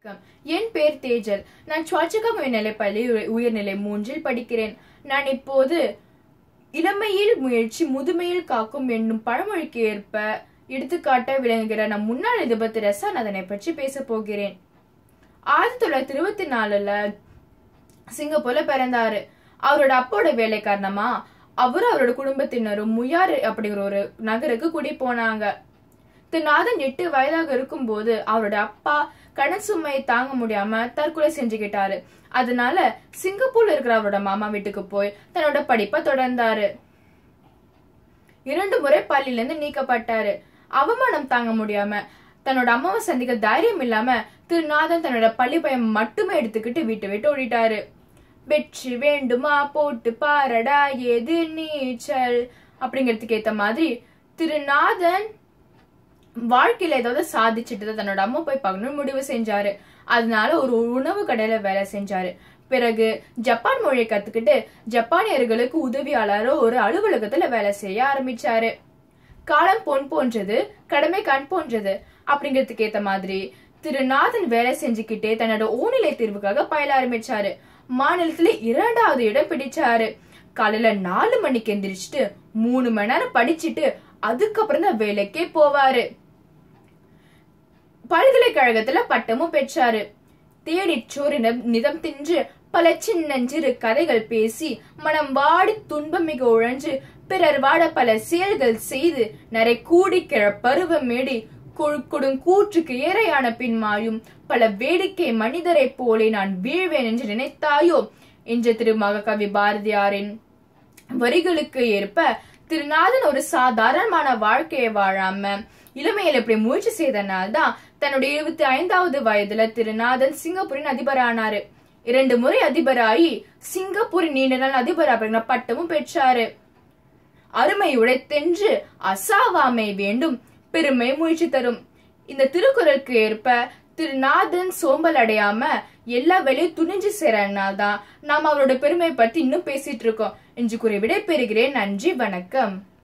என் பெயர் தேஜல். நான் சுவாச்சகம் உயர்நிலைப்பள்ளி உயர்நிலை 3இல் படிக்கிறேன். நான் இப்போது இளமையில் முயற்சி முதுமையில் காக்கும் என்னும் பழமொழிக்கு ஏற்ப எடுத்துக்காட்ட விளங்குகிற நம் முன்னாள் எதிர்ப்பு ரசாநாதனை பற்றி பேச போகிறேன். 1924 சிங்கப்பூர்ல பிறந்தாரு. அவரோட அப்போட வேலை காரணமா அவரோட குடும்பத்தினரும் முயார் அப்படிங்கிற ஒரு நகருக்கு குடி போனாங்க. நாதன் 8 வயதாக இருக்கும் போது அவரோட அப்பா கடன் சுமையை தாங்க முடியாம தற்கொலை செஞ்சுக்கிட்டாரு. அதனால சிங்கப்பூர்ல இருக்கிற அவரோட மாமா வீட்டுக்கு போய் தன்னோட படிப்பை தொடர்ந்தாரு. 2 முறை பள்ளியில இருந்து நீக்கப்பட்டாரு. அவமானம் தாங்க முடியாம தன்னோட அம்மாவை சந்திக்க தைரியம் இல்லாம நாதன் தன்னோட பள்ளி பையன் மட்டுமே எடுத்துக்கிட்டு வீட்டை விட்டு ஓடிட்டாரு. வெற்றி வேண்டுமா போட்டு பாரடா ஏது நீச்சல் அப்படிங்கிறதுக்கு ஏத்த மாதிரி நாதன் வாழ்க்கையில ஏதாவது சாதிச்சுட்டு தன்னோட அம்மா போய் பார்க்கணும்னு முடிவு செஞ்சாரு. அதனால ஒரு உணவு கடையில வேலை செஞ்சாரு. பிறகு ஜப்பான் மொழியை கத்துக்கிட்டு ஜப்பானியர்களுக்கு உதவியாளரோ ஒரு அலுவலகத்துல வேலை செய்ய ஆரம்பிச்சாரு. காலம் பொன் போன்றது, கடமை கண் போன்றது அப்படிங்கிறதுக்கு ஏத்த மாதிரி நாதன் வேலை செஞ்சுக்கிட்டே தன்னோட ஓநிலை தேர்வுக்காக பயில ஆரம்பிச்சாரு. மாநிலத்துல 2வது இடம் பிடிச்சாரு. காலையில 4 மணிக்கு எந்திரிச்சுட்டு 3 மணி நேரம் படிச்சுட்டு அதுக்கப்புறம் தான் வேலைக்கே போவாரு. பல்கலைக்கழகத்துல பட்டமும் பெற்றாரு. தேடிச்சோறு நிதம் தின்று பல சின்னஞ்சிறு கதைகள் பேசி மனம் வாடி துன்பம் மிக உழன்று பிறர் வாட பல செயல்கள் செய்து நிறை கூடி கிழ பருவம் மேடி கூற்றுக்கு ஏறையான பின்மாயும் பல வேடிக்கை மனிதரை போலே நான் வீழ்வேன் என்று நினைத்தாயோ என்ற மகாகவி பாரதியாரின் வரிகளுக்கு ஏற்ப நாதன் ஒரு சாதாரணமான வாழ்க்கையை வாழாம இளமையில இப்படி முயற்சி செய்தனால்தான் தன்னுடைய 25வது வயதுல நாதன் சிங்கப்பூரின் அதிபரானாரு. 2 முறை அதிபராகி சிங்கப்பூரின் நீண்ட நாள் அதிபர் அப்படிங்கிற பட்டமும் பெற்றாரு. அருமை உழைத்தென்று அசாவாமை வேண்டும், பெருமை முயற்சி தரும். இந்த திருக்குறளுக்கு ஏற்ப நாதன் சோம்பல் அடையாம எல்லா வேலையும் துணிஞ்சு செய்யறதுனால்தான் நாம் அவரோட பெருமையை பத்தி இன்னும் பேசிட்டு இருக்கோம் என்று கூறி விடை பெறுகிறேன். நன்றி, வணக்கம்.